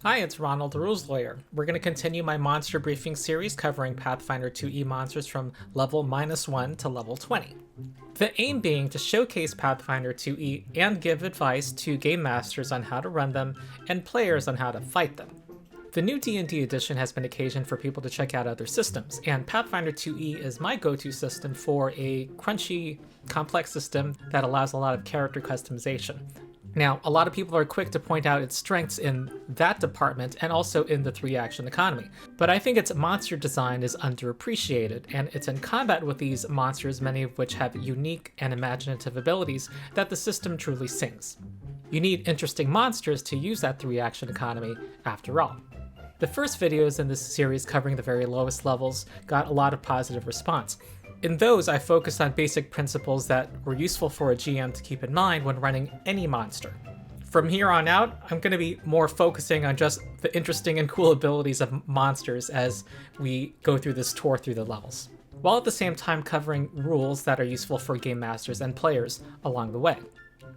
Hi, it's Ronald the Rules Lawyer. We're going to continue my monster briefing series covering Pathfinder 2e monsters from level -1 to level 20. The aim being to showcase Pathfinder 2e and give advice to game masters on how to run them and players on how to fight them. The new D&D edition has been occasion for people to check out other systems, and Pathfinder 2e is my go-to system for a crunchy, complex system that allows a lot of character customization. Now, a lot of people are quick to point out its strengths in that department and also in the 3-action economy, but I think its monster design is underappreciated, and it's in combat with these monsters, many of which have unique and imaginative abilities, that the system truly sings. You need interesting monsters to use that 3-action economy, after all. The first videos in this series covering the very lowest levels got a lot of positive response. In those, I focused on basic principles that were useful for a GM to keep in mind when running any monster. From here on out, I'm going to be more focusing on just the interesting and cool abilities of monsters as we go through this tour through the levels, while at the same time covering rules that are useful for game masters and players along the way.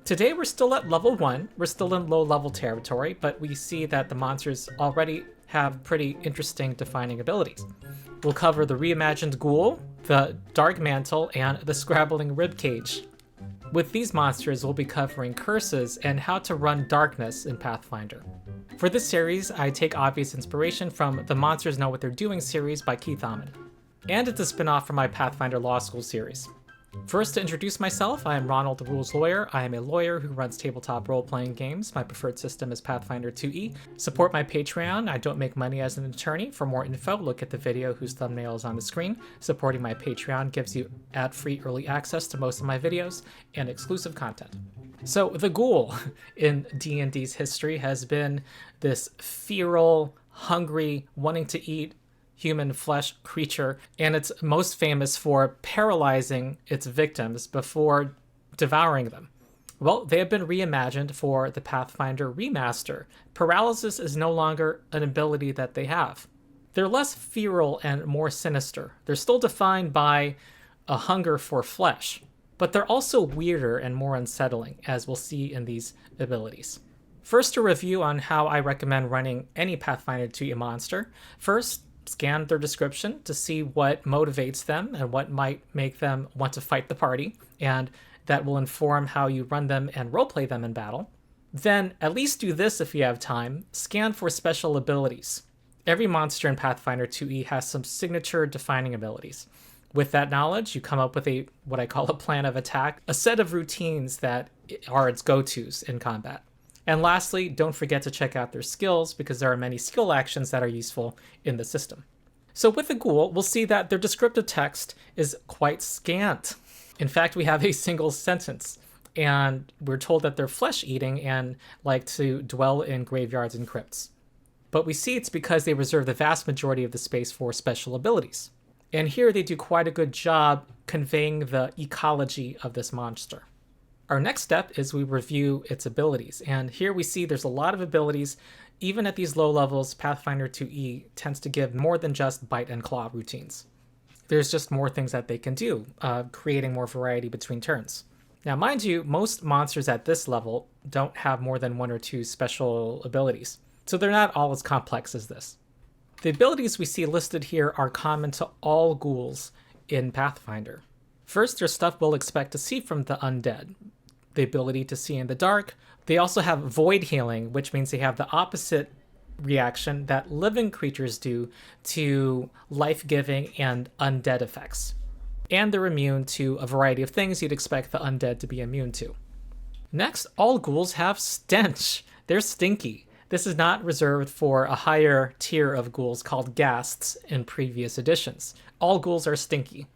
Today we're still at level 1, we're still in low level territory, but we see that the monsters already have pretty interesting defining abilities. We'll cover the reimagined Ghoul, the Darkmantle, and the Scrabbling Ribcage. With these monsters, we'll be covering curses and how to run darkness in Pathfinder. For this series, I take obvious inspiration from the Monsters Know What They're Doing series by Keith Amon, and it's a spin-off from my Pathfinder Law School series. First, to introduce myself, I am Ronald the Rules Lawyer. I am a lawyer who runs tabletop role-playing games. My preferred system is Pathfinder 2e. Support my Patreon. I don't make money as an attorney. For more info, look at the video whose thumbnail is on the screen. Supporting my Patreon gives you ad-free early access to most of my videos and exclusive content. So, the Ghoul in D&D's history has been this feral, hungry, wanting to eat human flesh creature, and it's most famous for paralyzing its victims before devouring them. Well, they have been reimagined for the Pathfinder remaster. Paralysis is no longer an ability that they have. They're less feral and more sinister. They're still defined by a hunger for flesh, but they're also weirder and more unsettling, as we'll see in these abilities. First, a review on how I recommend running any Pathfinder 2e monster. First, scan their description to see what motivates them and what might make them want to fight the party, and that will inform how you run them and roleplay them in battle. Then, at least do this if you have time, scan for special abilities. Every monster in Pathfinder 2e has some signature defining abilities. With that knowledge, you come up with what I call a plan of attack, a set of routines that are its go-tos in combat. And lastly, don't forget to check out their skills, because there are many skill actions that are useful in the system. So with the Ghoul, we'll see that their descriptive text is quite scant. In fact, we have a single sentence, and we're told that they're flesh-eating and like to dwell in graveyards and crypts. But we see it's because they reserve the vast majority of the space for special abilities. And here they do quite a good job conveying the ecology of this monster. Our next step is we review its abilities, and here we see there's a lot of abilities. Even at these low levels, Pathfinder 2e tends to give more than just bite and claw routines. There's just more things that they can do, creating more variety between turns. Now, mind you, most monsters at this level don't have more than 1 or 2 special abilities, so they're not all as complex as this. The abilities we see listed here are common to all ghouls in Pathfinder. First, there's stuff we'll expect to see from the undead. The ability to see in the dark. They also have void healing, which means they have the opposite reaction that living creatures do to life-giving and undead effects. And they're immune to a variety of things you'd expect the undead to be immune to. Next, all ghouls have stench. They're stinky. This is not reserved for a higher tier of ghouls called ghasts in previous editions. All ghouls are stinky.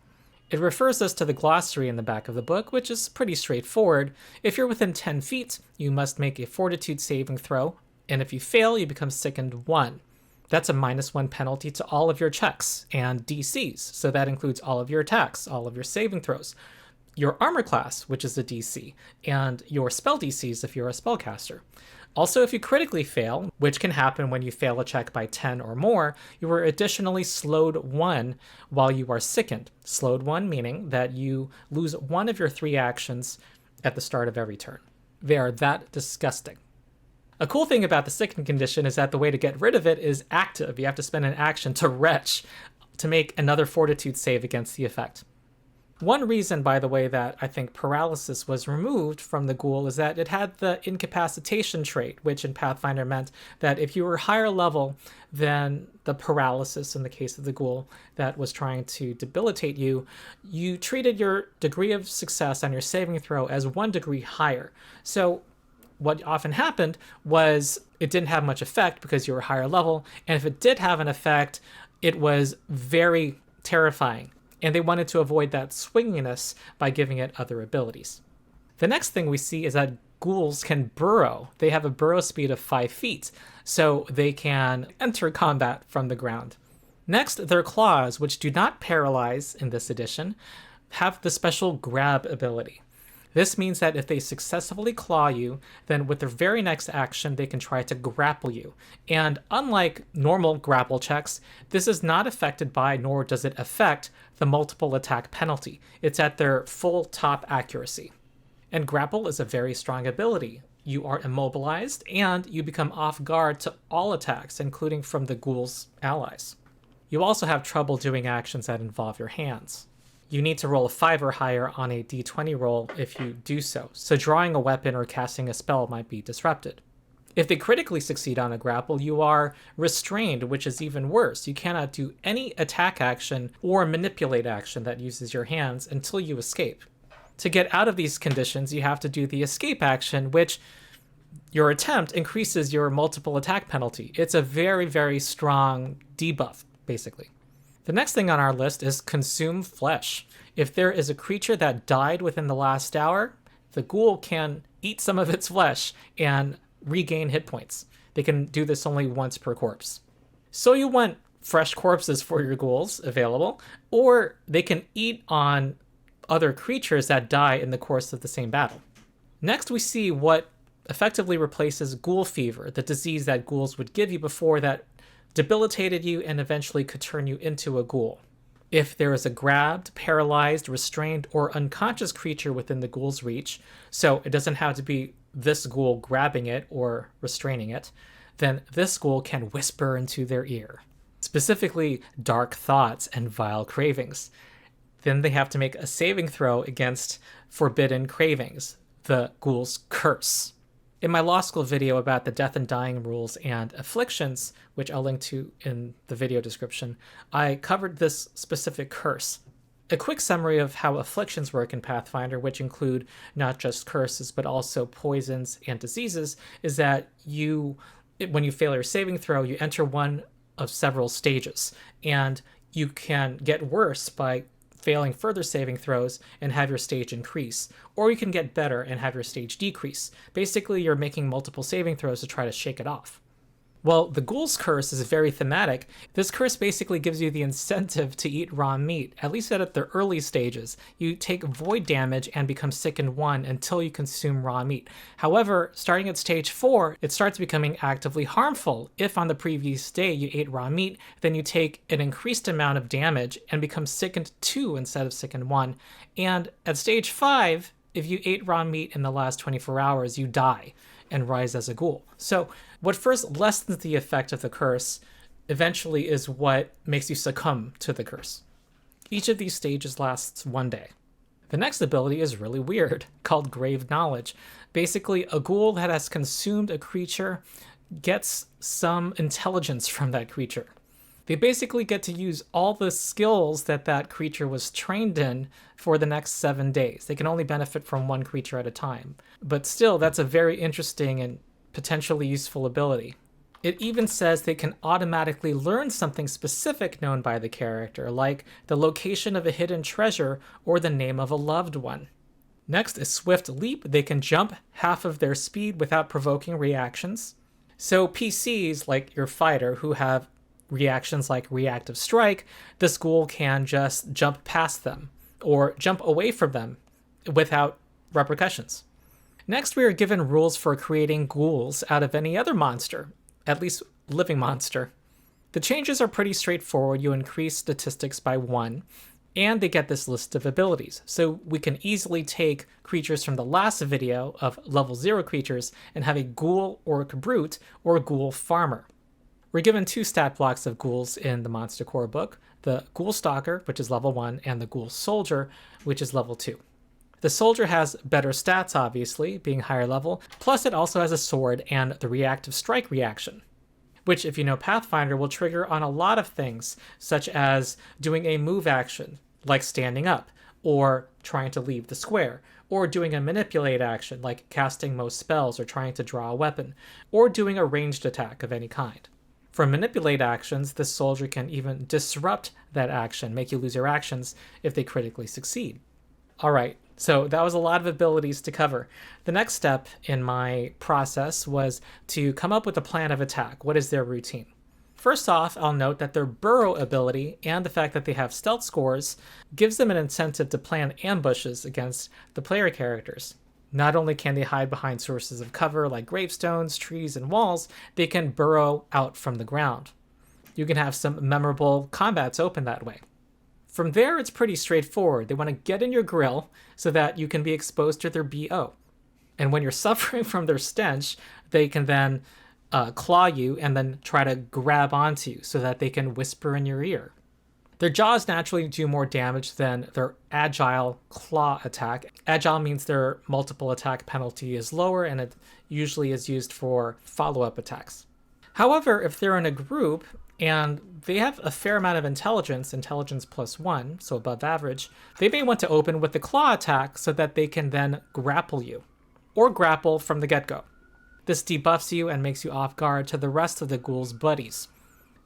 It refers us to the glossary in the back of the book, which is pretty straightforward. If you're within 10 feet, you must make a fortitude saving throw, and if you fail, you become sickened 1. That's a -1 penalty to all of your checks and DCs, so that includes all of your attacks, all of your saving throws, your armor class, which is a DC, and your spell DCs if you're a spellcaster. Also, if you critically fail, which can happen when you fail a check by 10 or more, you are additionally slowed 1 while you are sickened. Slowed 1 meaning that you lose 1 of your 3 actions at the start of every turn. They are that disgusting. A cool thing about the second condition is that the way to get rid of it is active. You have to spend an action to retch to make another fortitude save against the effect. One reason, by the way, that I think paralysis was removed from the Ghoul is that it had the incapacitation trait, which in Pathfinder meant that if you were higher level than the paralysis in the case of the Ghoul that was trying to debilitate you, you treated your degree of success on your saving throw as 1 degree higher. So what often happened was it didn't have much effect because you were higher level, and if it did have an effect, it was very terrifying. And they wanted to avoid that swinginess by giving it other abilities. The next thing we see is that ghouls can burrow. They have a burrow speed of 5 feet, so they can enter combat from the ground. Next, their claws, which do not paralyze in this edition, have the special grab ability. This means that if they successfully claw you, then with their very next action, they can try to grapple you. And unlike normal grapple checks, this is not affected by, nor does it affect, the multiple attack penalty. It's at their full top accuracy. And grapple is a very strong ability. You are immobilized, and you become off guard to all attacks, including from the ghoul's allies. You also have trouble doing actions that involve your hands. You need to roll a 5 or higher on a d20 roll if you do so drawing a weapon or casting a spell might be disrupted. If they critically succeed on a grapple, you are restrained, which is even worse. You cannot do any attack action or manipulate action that uses your hands until you escape. To get out of these conditions, you have to do the escape action, which your attempt increases your multiple attack penalty. It's a very, very strong debuff, basically. The next thing on our list is consume flesh. If there is a creature that died within the last hour, the ghoul can eat some of its flesh and regain hit points. They can do this only once per corpse. So you want fresh corpses for your ghouls available, or they can eat on other creatures that die in the course of the same battle. Next, we see what effectively replaces ghoul fever, the disease that ghouls would give you before that debilitated you and eventually could turn you into a ghoul. If there is a grabbed, paralyzed, restrained, or unconscious creature within the ghoul's reach, so it doesn't have to be this ghoul grabbing it or restraining it, then this ghoul can whisper into their ear, specifically dark thoughts and vile cravings. Then they have to make a saving throw against forbidden cravings, the ghoul's curse. In my law school video about the death and dying rules and afflictions, which I'll link to in the video description, I covered this specific curse. A quick summary of how afflictions work in Pathfinder, which include not just curses but also poisons and diseases, is that when you fail your saving throw, you enter one of several stages, and you can get worse by failing further saving throws and have your stage increase, or you can get better and have your stage decrease. Basically, you're making multiple saving throws to try to shake it off. Well, the Ghoul's curse is very thematic. This curse basically gives you the incentive to eat raw meat, at least at the early stages. You take void damage and become sickened 1 until you consume raw meat. However, starting at stage 4, it starts becoming actively harmful. If on the previous day you ate raw meat, then you take an increased amount of damage and become sickened 2 instead of sickened 1. And at stage 5, if you ate raw meat in the last 24 hours, you die and rise as a ghoul. So what first lessens the effect of the curse eventually is what makes you succumb to the curse. Each of these stages lasts 1 day. The next ability is really weird, called Grave Knowledge. Basically, a ghoul that has consumed a creature gets some intelligence from that creature. They basically get to use all the skills that that creature was trained in for the next 7 days. They can only benefit from one creature at a time. But still, that's a very interesting and potentially useful ability. It even says they can automatically learn something specific known by the character, like the location of a hidden treasure or the name of a loved one. Next is Swift Leap. They can jump half of their speed without provoking reactions. So PCs, like your fighter, who have reactions like Reactive Strike, this ghoul can just jump past them or jump away from them without repercussions. Next, we are given rules for creating ghouls out of any other monster, at least living monster. The changes are pretty straightforward. You increase statistics by 1. And they get this list of abilities. So we can easily take creatures from the last video of level 0 creatures and have a Ghoul, Orc Brute, or Ghoul Farmer. We're given 2 stat blocks of ghouls in the Monster Core book, the Ghoul Stalker, which is level 1, and the Ghoul Soldier, which is level 2. The Soldier has better stats, obviously, being higher level, plus it also has a sword and the reactive strike reaction, which, if you know Pathfinder, will trigger on a lot of things, such as doing a move action, like standing up, or trying to leave the square, or doing a manipulate action, like casting most spells or trying to draw a weapon, or doing a ranged attack of any kind. For manipulate actions, this soldier can even disrupt that action, make you lose your actions if they critically succeed. Alright, so that was a lot of abilities to cover. The next step in my process was to come up with a plan of attack. What is their routine? First off, I'll note that their burrow ability and the fact that they have stealth scores gives them an incentive to plan ambushes against the player characters. Not only can they hide behind sources of cover like gravestones, trees, and walls, they can burrow out from the ground. You can have some memorable combats open that way. From there, it's pretty straightforward. They want to get in your grill so that you can be exposed to their BO. And when you're suffering from their stench, they can then claw you and then try to grab onto you so that they can whisper in your ear. Their jaws naturally do more damage than their agile claw attack. Agile means their multiple attack penalty is lower, and it usually is used for follow-up attacks. However, if they're in a group and they have a fair amount of intelligence +1, so above average, they may want to open with the claw attack so that they can then grapple you, or grapple from the get-go. This debuffs you and makes you off guard to the rest of the ghoul's buddies.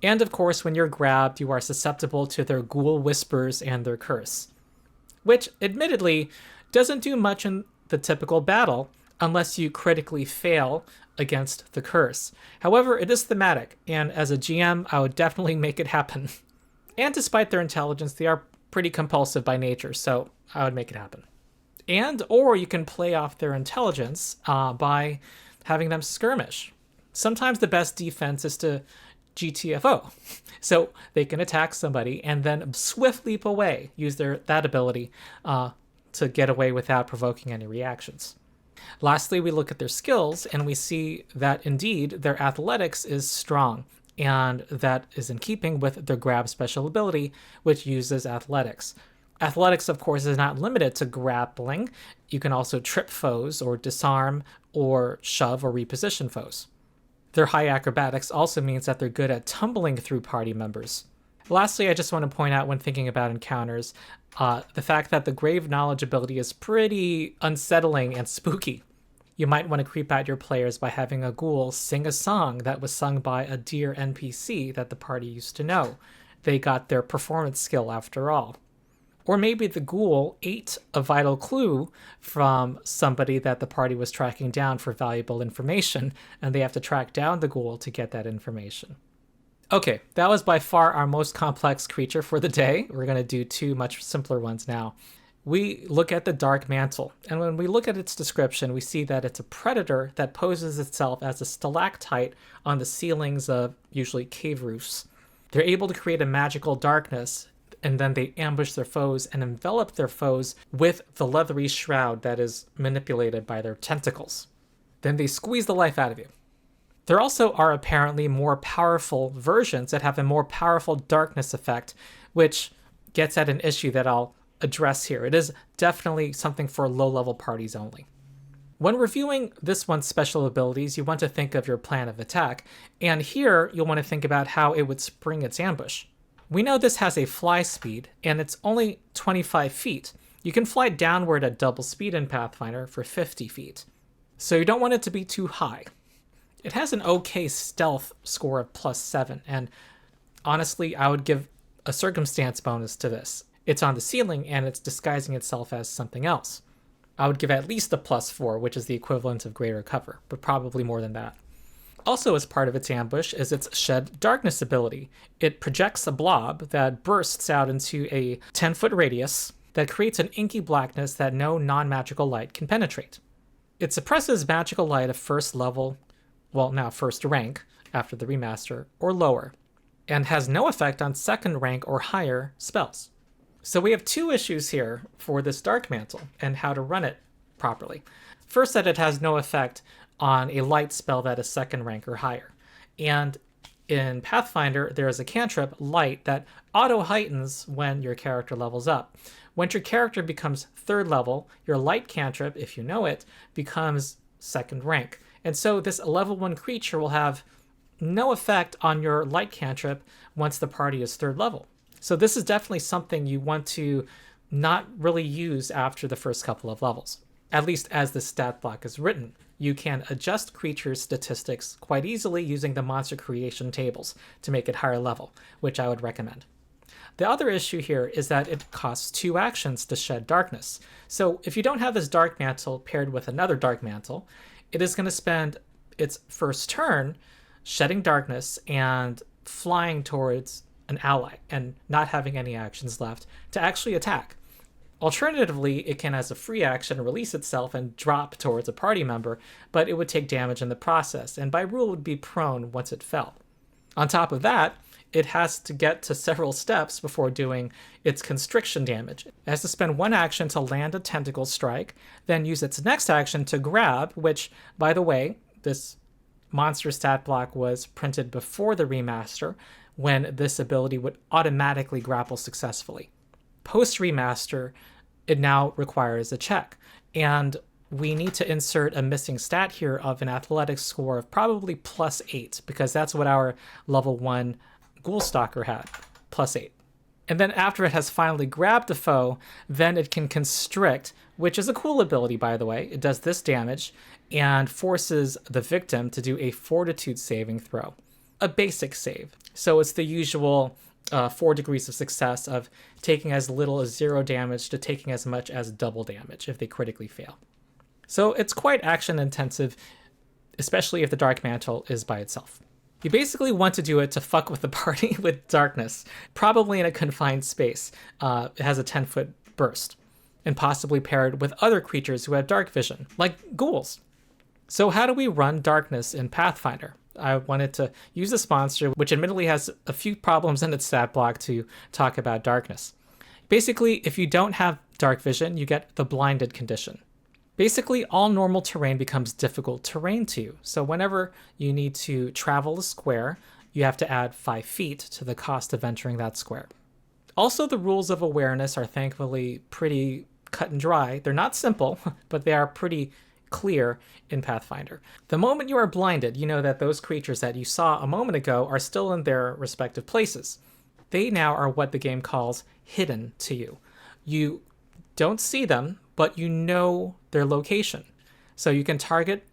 And of course, when you're grabbed, you are susceptible to their ghoul whispers and their curse, which admittedly doesn't do much in the typical battle unless you critically fail against the curse. However, it is thematic, and as a GM, I would definitely make it happen. And despite their intelligence, they are pretty compulsive by nature, so I would make it happen. Or you can play off their intelligence by having them skirmish. Sometimes the best defense is to GTFO, so they can attack somebody and then swift leap away, use that ability to get away without provoking any reactions. Lastly, we look at their skills and we see that indeed their athletics is strong, and that is in keeping with their grab special ability, which uses athletics. Athletics, of course, is not limited to grappling. You can also trip foes or disarm or shove or reposition foes. Their high acrobatics also means that they're good at tumbling through party members. Lastly, I just want to point out when thinking about encounters, the fact that the Grave Knowledge ability is pretty unsettling and spooky. You might want to creep out your players by having a ghoul sing a song that was sung by a dear NPC that the party used to know. They got their performance skill after all. Or maybe the ghoul ate a vital clue from somebody that the party was tracking down for valuable information, and they have to track down the ghoul to get that information. Okay, that was by far our most complex creature for the day. We're going to do 2 much simpler ones now. We look at the Darkmantle, and when we look at its description, we see that it's a predator that poses itself as a stalactite on the ceilings of usually cave roofs. They're able to create a magical darkness, and then they ambush their foes and envelop their foes with the leathery shroud that is manipulated by their tentacles. Then they squeeze the life out of you. There also are apparently more powerful versions that have a more powerful darkness effect, which gets at an issue that I'll address here. It is definitely something for low-level parties only. When reviewing this one's special abilities, you want to think of your plan of attack, and here you'll want to think about how it would spring its ambush. We know this has a fly speed, and it's only 25 feet. You can fly downward at double speed in Pathfinder for 50 feet. So you don't want it to be too high. It has an okay stealth score of +7, and honestly, I would give a circumstance bonus to this. It's on the ceiling, and it's disguising itself as something else. I would give at least a +4, which is the equivalent of greater cover, but probably more than that. Also, as part of its ambush is its Shed Darkness ability. It projects a blob that bursts out into a 10-foot radius that creates an inky blackness that no non-magical light can penetrate. It suppresses magical light of first level, well, now first rank, after the remaster, or lower, and has no effect on second rank or higher spells. So we have two issues here for this Darkmantle and how to run it properly. First, that it has no effect on a light spell that is 2nd rank or higher. And in Pathfinder, there is a cantrip, Light, that auto-heightens when your character levels up. Once your character becomes 3rd level, your Light cantrip, if you know it, becomes 2nd rank. And so this level 1 creature will have no effect on your Light cantrip once the party is 3rd level. So this is definitely something you want to not really use after the first couple of levels, at least as the stat block is written. You can adjust creatures' statistics quite easily using the monster creation tables to make it higher level, which I would recommend. The other issue here is that it costs 2 actions to shed darkness. So if you don't have this Darkmantle paired with another Darkmantle, it is going to spend its first turn shedding darkness and flying towards an ally and not having any actions left to actually attack. Alternatively, it can, as a free action, release itself and drop towards a party member, but it would take damage in the process, and by rule would be prone once it fell. On top of that, it has to get to several steps before doing its constriction damage. It has to spend 1 action to land a tentacle strike, then use its next action to grab, which, by the way, this monster stat block was printed before the remaster, when this ability would automatically grapple successfully. Post-remaster, it now requires a check, and we need to insert a missing stat here of an athletics score of probably +8, because that's what our level 1 Ghoul Stalker had, +8. And then after it has finally grabbed a foe, then it can constrict, which is a cool ability, by the way. It does this damage and forces the victim to do a fortitude saving throw, a basic save. So it's the usual 4 degrees of success of taking as little as 0 damage to taking as much as double damage if they critically fail. So it's quite action intensive, especially if the Darkmantle is by itself. You basically want to do it to fuck with the party with darkness, probably in a confined space. It has a 10-foot burst, and possibly paired with other creatures who have dark vision, like ghouls. So how do we run darkness in Pathfinder? I wanted to use this monster, which admittedly has a few problems in its stat block, to talk about darkness. Basically, if you don't have dark vision, you get the blinded condition. Basically, all normal terrain becomes difficult terrain to you. So whenever you need to travel a square, you have to add 5 feet to the cost of entering that square. Also, the rules of awareness are thankfully pretty cut and dry. They're not simple, but they are pretty clear in Pathfinder. The moment you are blinded, you know that those creatures that you saw a moment ago are still in their respective places. They now are what the game calls hidden to you. You don't see them, but you know their location. So you can target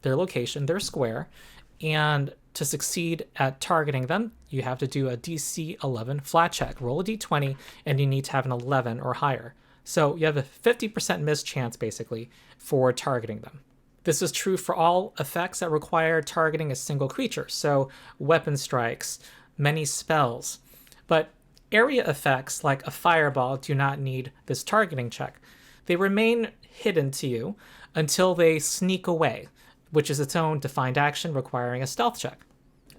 their location, their square, and to succeed at targeting them, you have to do a DC 11 flat check. Roll a d20, and you need to have an 11 or higher. So you have a 50% miss chance, basically, for targeting them. This is true for all effects that require targeting a single creature, so weapon strikes, many spells. But area effects, like a fireball, do not need this targeting check. They remain hidden to you until they sneak away, which is its own defined action requiring a stealth check,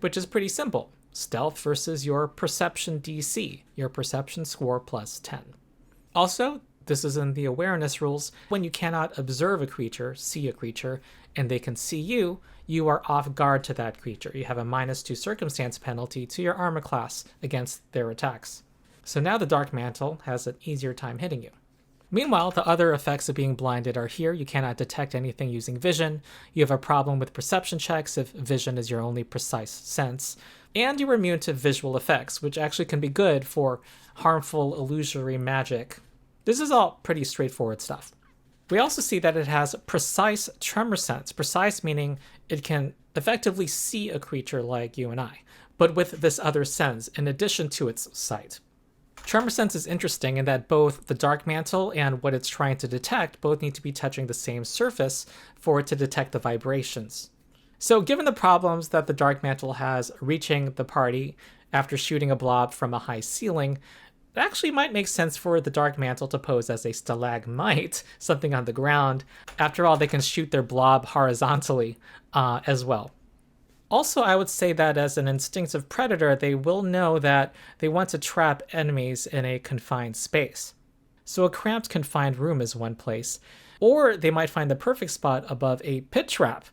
which is pretty simple. Stealth versus your perception DC, your perception score plus 10. Also, this is in the awareness rules. When you cannot observe a creature, see a creature, and they can see you, you are off guard to that creature. You have a -2 circumstance penalty to your armor class against their attacks. So now the Darkmantle has an easier time hitting you. Meanwhile, the other effects of being blinded are here. You cannot detect anything using vision. You have a problem with perception checks if vision is your only precise sense. And you're immune to visual effects, which actually can be good for harmful illusory magic. This is all pretty straightforward stuff. We also see that it has precise tremor sense. Precise meaning it can effectively see a creature like you and I, but with this other sense in addition to its sight. Tremor sense is interesting in that both the Darkmantle and what it's trying to detect both need to be touching the same surface for it to detect the vibrations. So given the problems that the Darkmantle has reaching the party after shooting a blob from a high ceiling, it actually might make sense for the Darkmantle to pose as a stalagmite, something on the ground. After all, they can shoot their blob horizontally as well. Also, I would say that as an instinctive predator, they will know that they want to trap enemies in a confined space. So a cramped, confined room is one place. Or they might find the perfect spot above a pit trap,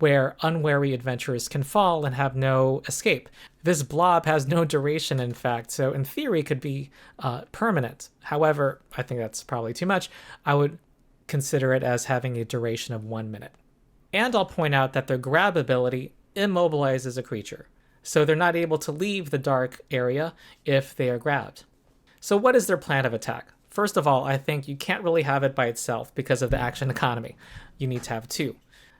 where unwary adventurers can fall and have no escape. This blob has no duration, in fact, so in theory could be permanent. However, I think that's probably too much. I would consider it as having a duration of 1 minute. And I'll point out that their grab ability immobilizes a creature, so they're not able to leave the dark area if they are grabbed. So what is their plan of attack? First of all, I think you can't really have it by itself because of the action economy. You need to have two.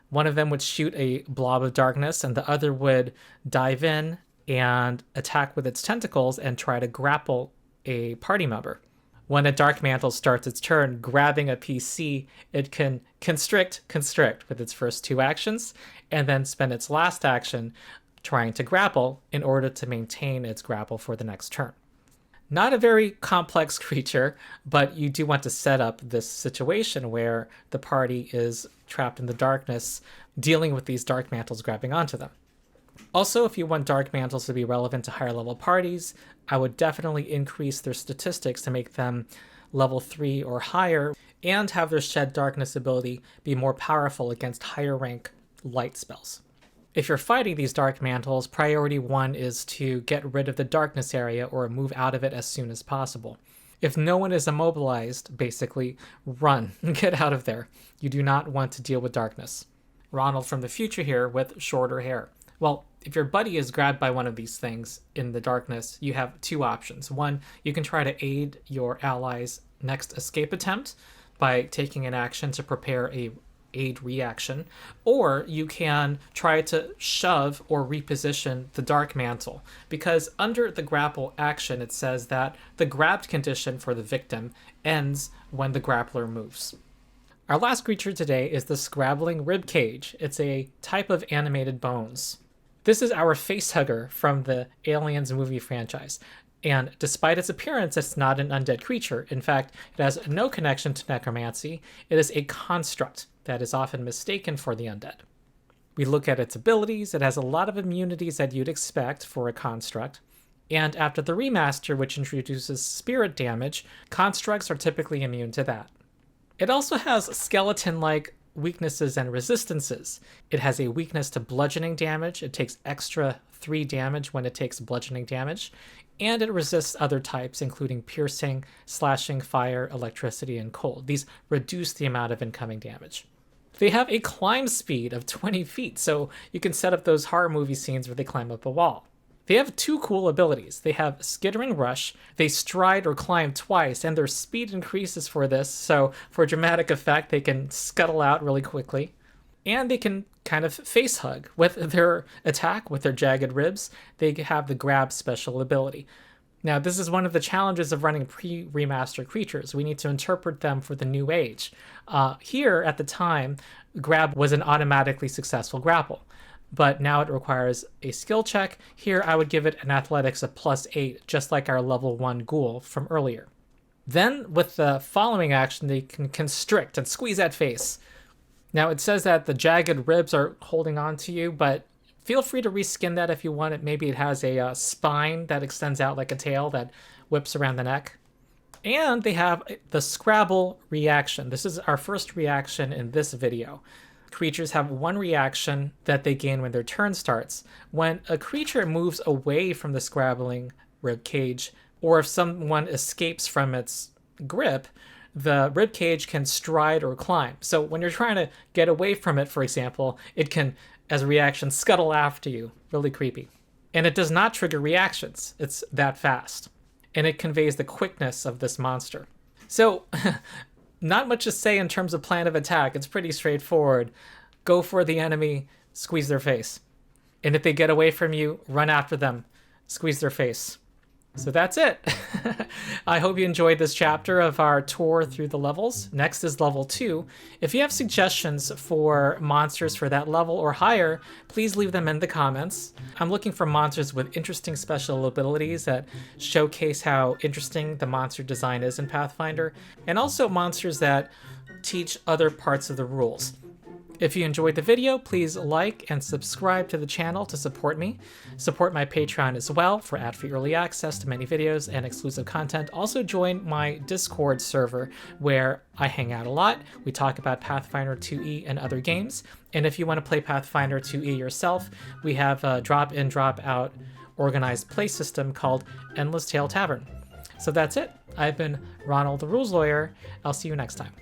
One of them would shoot a blob of darkness, and the other would dive in and attack with its tentacles and try to grapple a party member. When a Darkmantle starts its turn grabbing a PC, it can constrict with its first two actions, and then spend its last action trying to grapple in order to maintain its grapple for the next turn. Not a very complex creature, but you do want to set up this situation where the party is trapped in the darkness, dealing with these Darkmantles grabbing onto them. Also, if you want Darkmantles to be relevant to higher level parties, I would definitely increase their statistics to make them level 3 or higher, and have their Shed Darkness ability be more powerful against higher rank light spells. If you're fighting these Darkmantles, priority 1 is to get rid of the darkness area or move out of it as soon as possible. If no one is immobilized, basically, run. Get out of there. You do not want to deal with darkness. Ronald from the future here with shorter hair. Well, if your buddy is grabbed by one of these things in the darkness, you have two options. One, you can try to aid your ally's next escape attempt by taking an action to prepare a aid reaction, or you can try to shove or reposition the Darkmantle, because under the grapple action it says that the grabbed condition for the victim ends when the grappler moves. Our last creature today is the Scrabbling Ribcage. It's a type of animated bones. This is our facehugger from the Aliens movie franchise. And despite its appearance, it's not an undead creature. In fact, it has no connection to necromancy. It is a construct that is often mistaken for the undead. We look at its abilities. It has a lot of immunities that you'd expect for a construct. And after the remaster, which introduces spirit damage, constructs are typically immune to that. It also has skeleton-like weaknesses and resistances. It has a weakness to bludgeoning damage. It takes extra 3 damage when it takes bludgeoning damage. And it resists other types, including piercing, slashing, fire, electricity, and cold. These reduce the amount of incoming damage. They have a climb speed of 20 feet, so you can set up those horror movie scenes where they climb up a wall. They have 2 cool abilities. They have Skittering Rush, they stride or climb twice, and their speed increases for this, so for dramatic effect, they can scuttle out really quickly. And they can kind of face hug. With their attack, with their jagged ribs, they have the grab special ability. Now, this is one of the challenges of running pre-remaster creatures. We need to interpret them for the new age. Here, at the time, grab was an automatically successful grapple, but now it requires a skill check. Here, I would give it an athletics of +8, just like our level 1 Ghoul from earlier. Then, with the following action, they can constrict and squeeze that face. Now, it says that the jagged ribs are holding on to you, but feel free to reskin that if you want it. Maybe it has a spine that extends out like a tail that whips around the neck. And they have the Scrabble reaction. This is our first reaction in this video. Creatures have one reaction that they gain when their turn starts. When a creature moves away from the Scrabbling Ribcage, or if someone escapes from its grip, the ribcage can stride or climb. So when you're trying to get away from it, for example, it can, as a reaction, scuttle after you. Really creepy. And it does not trigger reactions. It's that fast. And it conveys the quickness of this monster. So, not much to say in terms of plan of attack. It's pretty straightforward. Go for the enemy, squeeze their face. And if they get away from you, run after them, squeeze their face. So that's it. I hope you enjoyed this chapter of our tour through the levels. Next is level 2. If you have suggestions for monsters for that level or higher, please leave them in the comments. I'm looking for monsters with interesting special abilities that showcase how interesting the monster design is in Pathfinder, and also monsters that teach other parts of the rules. If you enjoyed the video, please like and subscribe to the channel to support me. Support my Patreon as well for ad-free early access to many videos and exclusive content. Also join my Discord server where I hang out a lot. We talk about Pathfinder 2e and other games. And if you want to play Pathfinder 2e yourself, we have a drop-in, drop-out organized play system called Endless Tale Tavern. So that's it. I've been Ronald the Rules Lawyer. I'll see you next time.